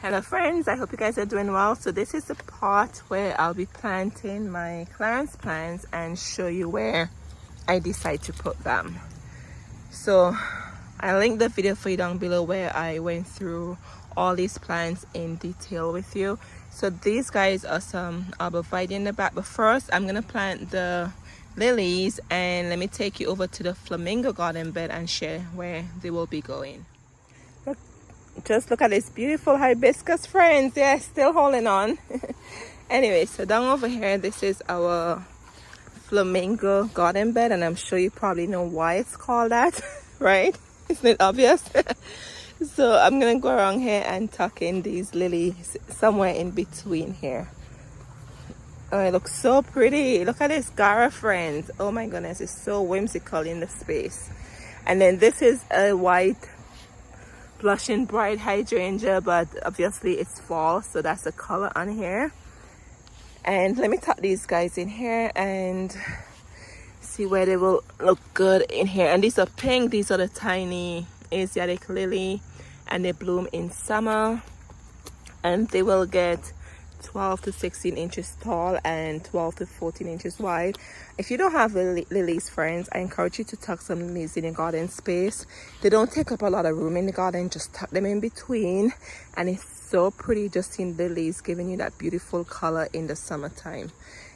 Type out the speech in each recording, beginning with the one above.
Hello friends, I hope you guys are doing well. So this is the part where I'll be planting my clearance plants and show you where I decide to put them. So I'll link the video for you down below where I went through all these plants in detail with you. So these guys are some arborvitae in the back, but first I'm gonna plant the lilies, and let me take you over to the flamingo garden bed and share where they will be going. Just look at this beautiful hibiscus, friends. Yeah, still holding on. Anyway, so down over here, this is our flamingo garden bed, and I'm sure you probably know why it's called that, right? Isn't it obvious? So I'm gonna go around here and tuck in these lilies somewhere in between here. Oh, it looks so pretty. Look at this Gara, friends. Oh my goodness, it's so whimsical in the space. And then this is a white blushing bright hydrangea, but obviously it's fall, so that's the color on here. And let me tuck these guys in here and see where they will look good in here. And these are pink. These are the tiny Asiatic lily, and they bloom in summer, and they will get 12 to 16 inches tall and 12 to 14 inches wide. If you don't have lilies, friends, I encourage you to tuck some lilies in your garden space. They don't take up a lot of room in the garden. Just tuck them in between, and it's so pretty just seeing lilies giving you that beautiful color in the summertime.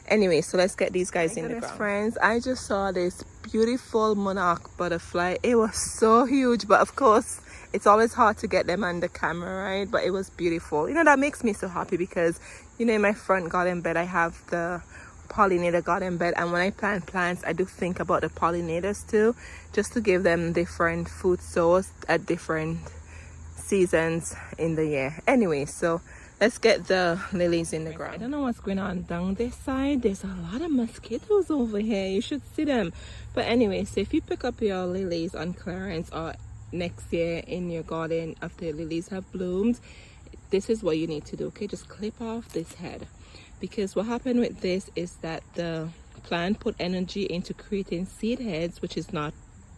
Anyway, so let's get these guys in the ground. Friends, I just saw this beautiful monarch butterfly. It was so huge, but of course it's always hard to get them on the camera, right? But it was beautiful. You know, that makes me so happy because, you know, in my front garden bed I have the pollinator garden bed, and when I plant plants I do think about the pollinators too, just to give them different food source at different seasons in the year. Anyway, so let's get the lilies in the ground. I don't know what's going on down this side. There's a lot of mosquitoes over here. You should see them. But anyway, so if you pick up your lilies on clearance or next year in your garden after lilies have bloomed, this is what you need to do. Okay, just clip off this head, because what happened with this is that the plant put energy into creating seed heads, which is not,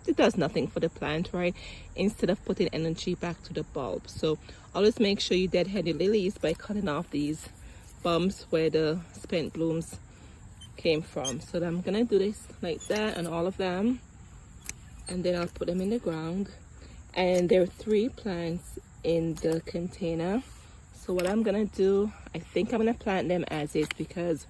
it does nothing for the plant, right? Instead of putting energy back to the bulb. So always make sure you deadhead your lilies by cutting off these bumps where the spent blooms came from. So I'm gonna do this like that on all of them, and then I'll put them in the ground. And there are 3 plants in the container. So what I'm gonna do, I think I'm gonna plant them as is, because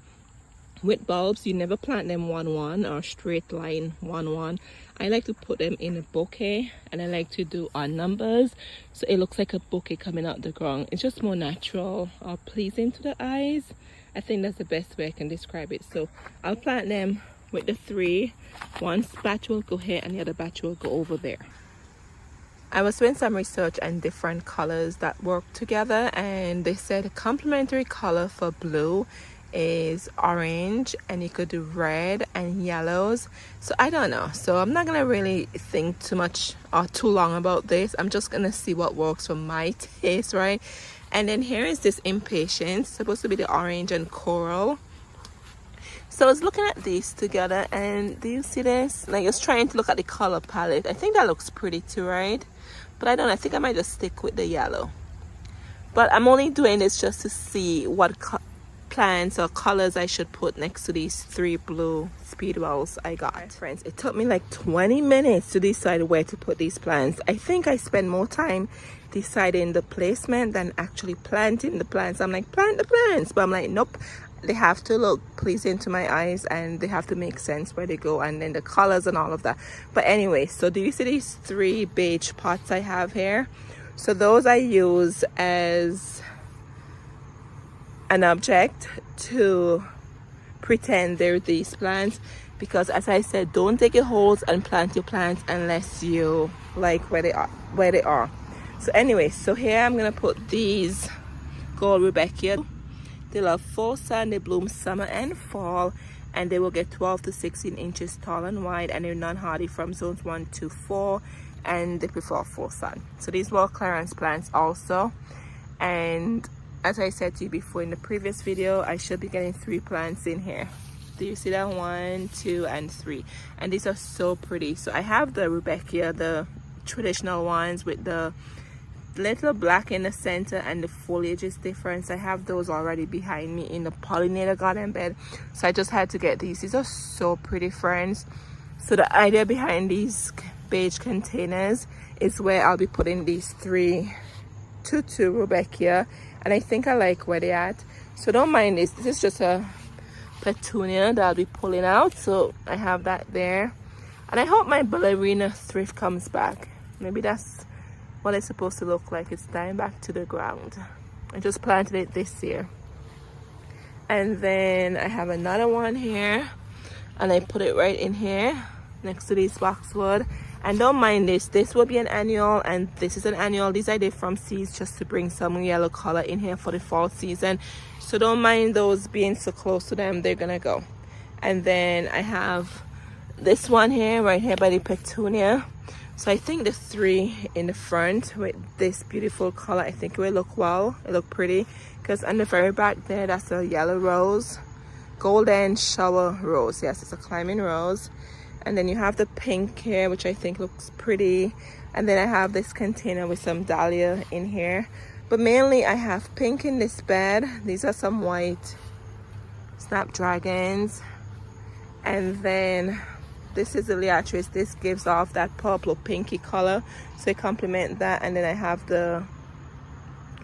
with bulbs you never plant them 1-1 or straight line 1-1. I like to put them in a bouquet, and I like to do odd numbers so it looks like a bouquet coming out the ground. It's just more natural or pleasing to the eyes. I think that's the best way I can describe it. So I'll plant them with the 3. One batch will go here and the other batch will go over there. I was doing some research on different colors that work together, and they said a complementary color for blue is orange, and you could do red and yellows. So I don't know, so I'm not gonna really think too much or too long about this. I'm just gonna see what works for my taste, right? And then here is this impatience, supposed to be the orange and coral. So I was looking at these together, and do you see this? Like, I was trying to look at the color palette. I think that looks pretty too, right? But I don't know, I think I might just stick with the yellow. But I'm only doing this just to see what plants or colors I should put next to these 3 blue speedwells I got. Right, friends, it took me like 20 minutes to decide where to put these plants. I think I spend more time deciding the placement than actually planting the plants. I'm like, plant the plants, but I'm like, nope, they have to look pleasing to my eyes, and they have to make sense where they go, and then the colors and all of that. But anyway, so do you see these 3 beige pots I have here? So those I use as an object to pretend they're these plants, because as I said, don't dig your holes and plant your plants unless you like where they are. So anyway, so here I'm gonna put these gold rudbeckia. They love full sun, they bloom summer and fall, and they will get 12 to 16 inches tall and wide, and they're non-hardy from zones 1 to 4, and they prefer full sun. So these were clearance plants also, and as I said to you before in the previous video, I should be getting 3 plants in here. Do you see that? 1, 2, and 3, and these are so pretty. So I have the rudbeckia, the traditional ones with the little black in the center and the foliage is different. I have those already behind me in the pollinator garden bed, so I just had to get these. These are so pretty, friends. So the idea behind these beige containers is where I'll be putting these 3 tutu rudbeckia, and I think I like where they're at, so don't mind this. This is just a petunia that I'll be pulling out, so I have that there. And I hope my ballerina thrift comes back. Maybe that's what it's supposed to look like. It's dying back to the ground. I just planted it this year. And then I have another one here, and I put it right in here next to this boxwood. And don't mind this, this will be an annual, and this is an annual. These I did from seeds just to bring some yellow color in here for the fall season, so don't mind those being so close to them, they're gonna go. And then I have this one here, right here by the petunia. So I think the 3 in the front with this beautiful color, I think it will look well, it look pretty, because on the very back there, that's a yellow rose, golden shower rose. Yes, it's a climbing rose. And then you have the pink here, which I think looks pretty. And then I have this container with some dahlia in here. But mainly I have pink in this bed. These are some white snapdragons. And then this is the liatris. This gives off that purple pinky color, so I complement that. And then I have the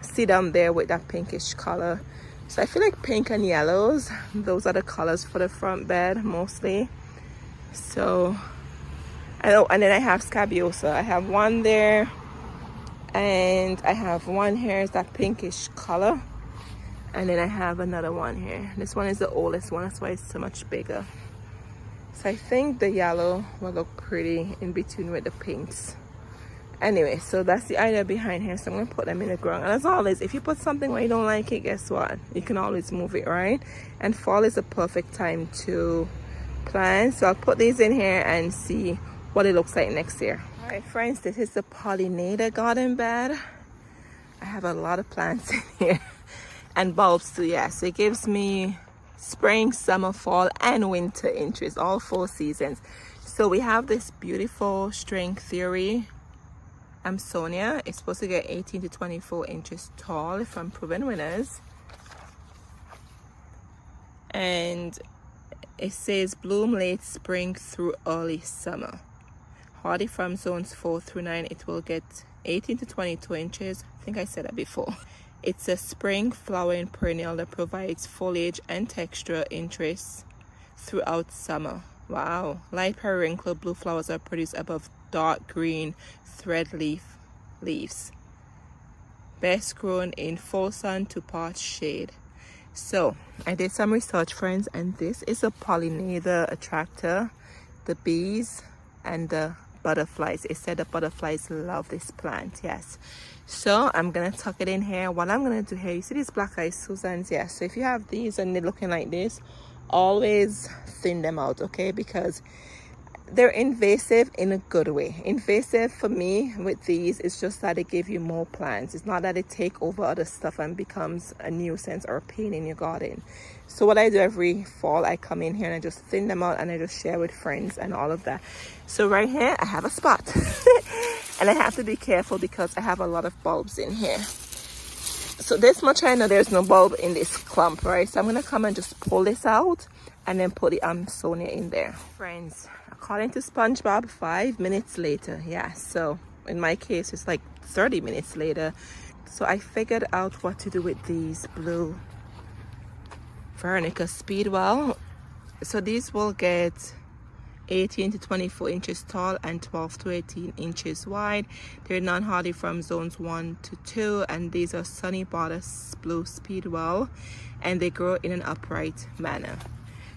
sedum there with that pinkish color. So I feel like pink and yellows, those are the colors for the front bed mostly. So and then I have scabiosa. I have one there, and I have one here, is that pinkish color, and then I have another one here. This one is the oldest one, that's why it's so much bigger. So I think the yellow will look pretty in between with the pinks. Anyway, so that's the idea behind here. So I'm gonna put them in the ground, and as always, if you put something where you don't like it, guess what, you can always move it, right? And fall is a perfect time to plant. So I'll put these in here and see what it looks like next year. All right, friends, this is the pollinator garden bed. I have a lot of plants in here and bulbs too. Yes, it gives me spring, summer, fall, and winter interest, all 4 seasons. So we have this beautiful string theory amsonia. It's supposed to get 18 to 24 inches tall from proven winners, and it says bloom late spring through early summer. Hardy from zones 4 through 9, it will get 18 to 22 inches. I think I said that before. It's a spring flowering perennial that provides foliage and texture interest throughout summer. Wow. Light periwinkle blue flowers are produced above dark green thread leaves. Best grown in full sun to part shade. So I did some research, friends, and this is a pollinator attractor, the bees and the butterflies. It said the butterflies love this plant. Yes, so I'm gonna tuck it in here. What I'm gonna do here, you see these black eyed Susans? Yes, so if you have these and they're looking like this, always thin them out, okay? Because they're invasive in a good way. Invasive for me with these is just that they give you more plants. It's not that they take over other stuff and becomes a nuisance or a pain in your garden. So what I do every fall, I come in here and I just thin them out and I just share with friends and all of that. So right here I have a spot and I have to be careful because I have a lot of bulbs in here. So this much I know there's no bulb in this clump, right? So I'm gonna come and just pull this out and then put the amsonia in there. Friends, according to SpongeBob, 5 minutes later. Yeah, so in my case it's like 30 minutes later. So I figured out what to do with these blue veronica speedwell. So these will get 18 to 24 inches tall and 12 to 18 inches wide. They're non-hardy from zones 1 to 2, and these are sunny bodice blue speedwell, and they grow in an upright manner.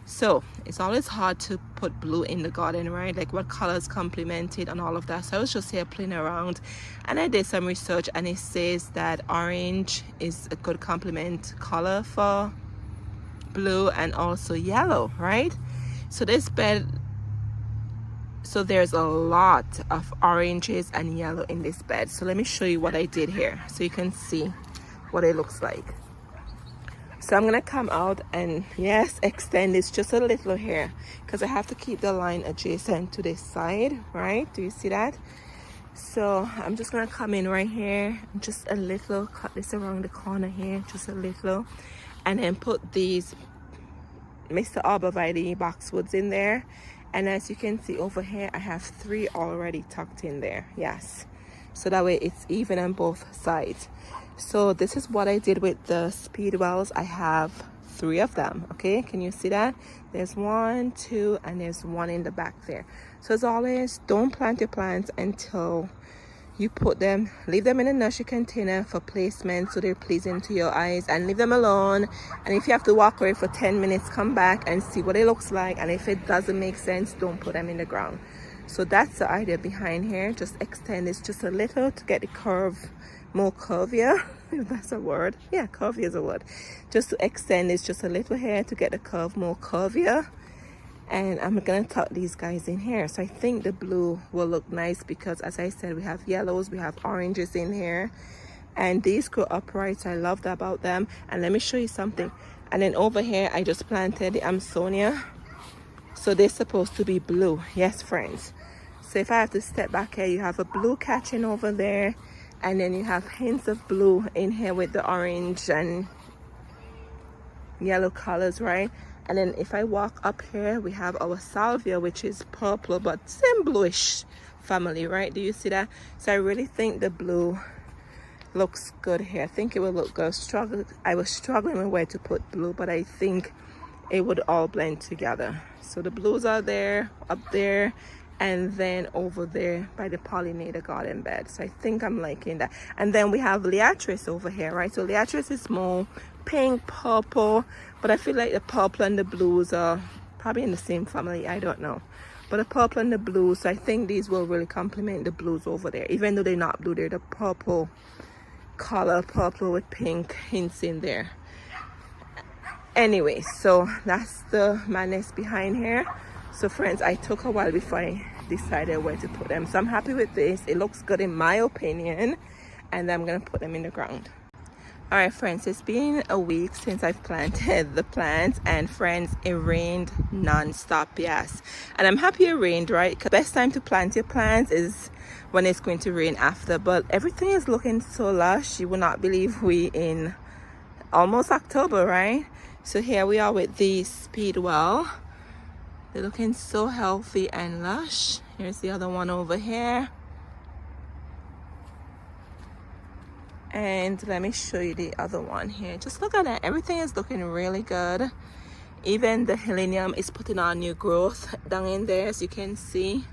So it's always hard to put blue in the garden, right? Like what colors complement it and all of that. So I was just here playing around and I did some research, and it says that orange is a good complement color for blue, and also yellow, right? So this bed, so there's a lot of oranges and yellow in this bed. So let me show you what I did here so you can see what it looks like. So I'm gonna come out and yes, extend this just a little here because I have to keep the line adjacent to this side, right? Do you see that? So I'm just gonna come in right here, just a little, cut this around the corner here, just a little, and then put these Mr. Arborvitae boxwoods in there. And as you can see over here, I have 3 already tucked in there. Yes, so that way it's even on both sides. So this is what I did with the speedwells. I have 3 of them. Okay, can you see that? There's 1, 2, and there's 1 in the back there. So as always, don't plant your plants until you put them, leave them in a nursery container for placement so they're pleasing to your eyes, and leave them alone. And if you have to walk away for 10 minutes, come back and see what it looks like. And if it doesn't make sense, don't put them in the ground. So that's the idea behind here. Just extend this just a little to get the curve more curvier, if that's a word. Yeah, curvy is a word. Just to extend this just a little here to get the curve more curvier. And I'm gonna tuck these guys in here. So I think the blue will look nice because, as I said, we have yellows, we have oranges in here, and these grow upright. So I love that about them. And let me show you something. And then over here I just planted the amsonia, so they're supposed to be blue. Yes, friends. So if I have to step back here, you have a blue catching over there, and then you have hints of blue in here with the orange and yellow colors, right? And then if I walk up here, we have our salvia, which is purple but same bluish family, right? Do you see that? So I really think the blue looks good here. I think it will look good. I was struggling with where to put blue, but I think it would all blend together. So the blues are there, up there, and then over there by the Pollinator garden bed. So I think I'm liking that. And then we have Liatris over here, right? So Liatris is more pink, purple, but I feel like the purple and the blues are probably in the same family. I don't know, but the purple and the blues, so I think these will really complement the blues over there, even though they're not blue. They're the purple color, purple with pink hints in there. Anyway, so that's the madness behind here. So friends, I took a while before I decided where to put them. So I'm happy with this. It looks good in my opinion, and I'm gonna put them in the ground. All right, friends, it's been a week since I've planted the plants, and friends, it rained non-stop. Yes, and I'm happy it rained, right? Because best time to plant your plants is when it's going to rain after. But everything is looking so lush. You will not believe we in almost October, right? So here we are with the speedwell. They're looking so healthy and lush. Here's the other one over here. And let me show you the other one here. Just look at that. Everything is looking really good. Even the helenium is putting on new growth down in there, as you can see.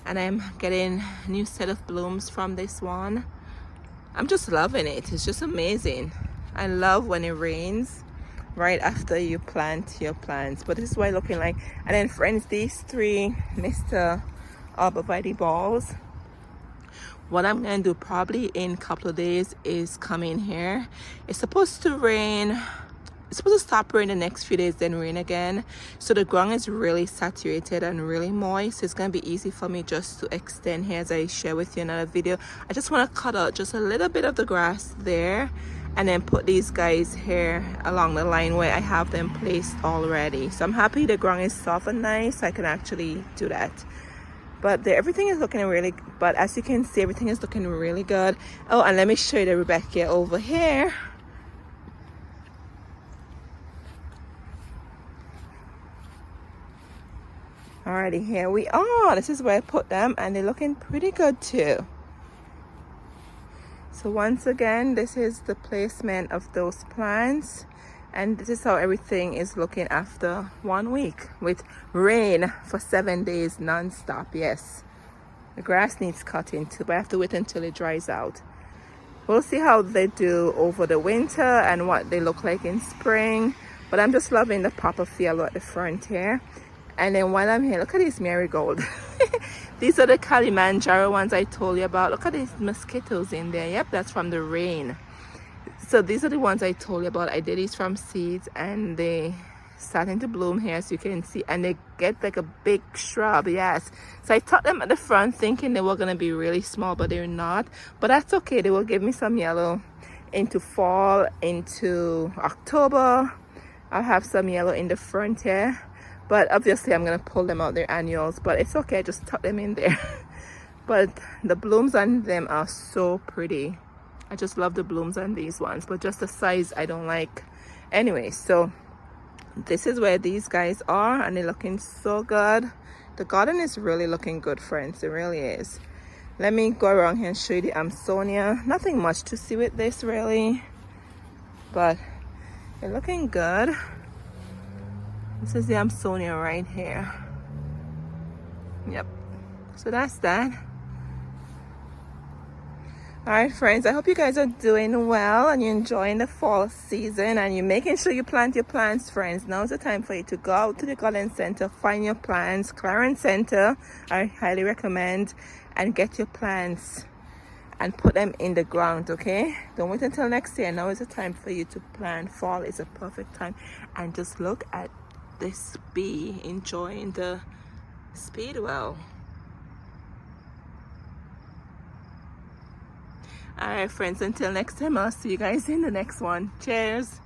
And I'm getting a new set of blooms from this one. I'm just loving it. It's just amazing. I love when it rains right after you plant your plants. But this is what it's looking like. And then friends, these 3 Mr. Arborvitae balls, what I'm gonna do probably in a couple of days is come in here. It's supposed to rain, it's supposed to stop raining the next few days, then rain again. So the ground is really saturated and really moist. So it's gonna be easy for me just to extend here, as I share with you in another video. I just want to cut out just a little bit of the grass there, and then put these guys here along the line where I have them placed already. So I'm happy the ground is soft and nice, so I can actually do that. But everything is looking really, but as you can see, everything is looking really good. Oh, and let me show you the rudbeckia over here. Alrighty, here we are. This is where I put them, and they're looking pretty good too. So once again, this is the placement of those plants, and this is how everything is looking after 1 week with rain for 7 days non-stop. Yes, the grass needs cutting too, but I have to wait until it dries out. We'll see how they do over the winter and what they look like in spring, but I'm just loving the pop of yellow at the front here. And then while I'm here, look at this marigold. These are the Kilimanjaro ones I told you about. Look at these mosquitoes in there. Yep, that's from the rain. So these are the ones I told you about. I did these from seeds, and they starting to bloom here, as you can see, and they get like a big shrub. Yes, so I tucked them at the front thinking they were going to be really small, but they're not. But that's okay. They will give me some yellow into fall, into October. I'll have some yellow in the front here, but obviously I'm going to pull them out. They're annuals, but it's okay. Just tuck them in there. but the blooms on them are so pretty. I just love the blooms on these ones, but just the size I don't like. Anyway, so this is where these guys are, and they're looking so good. The garden is really looking good, friends. It really is. Let me go around here and show you the amsonia. Nothing much to see with this really, but they're looking good. This is the amsonia right here. Yep, so that's that. All right, friends, I hope you guys are doing well and you're enjoying the fall season and you're making sure you plant your plants, friends. Now's the time for you to go out to the garden center, find your plants. Clearance Center, I highly recommend, and get your plants and put them in the ground, okay? Don't wait until next year. Now is the time for you to plant. Fall is a perfect time. And just look at this bee enjoying the speedwell. All right, friends, until next time, I'll see you guys in the next one. Cheers.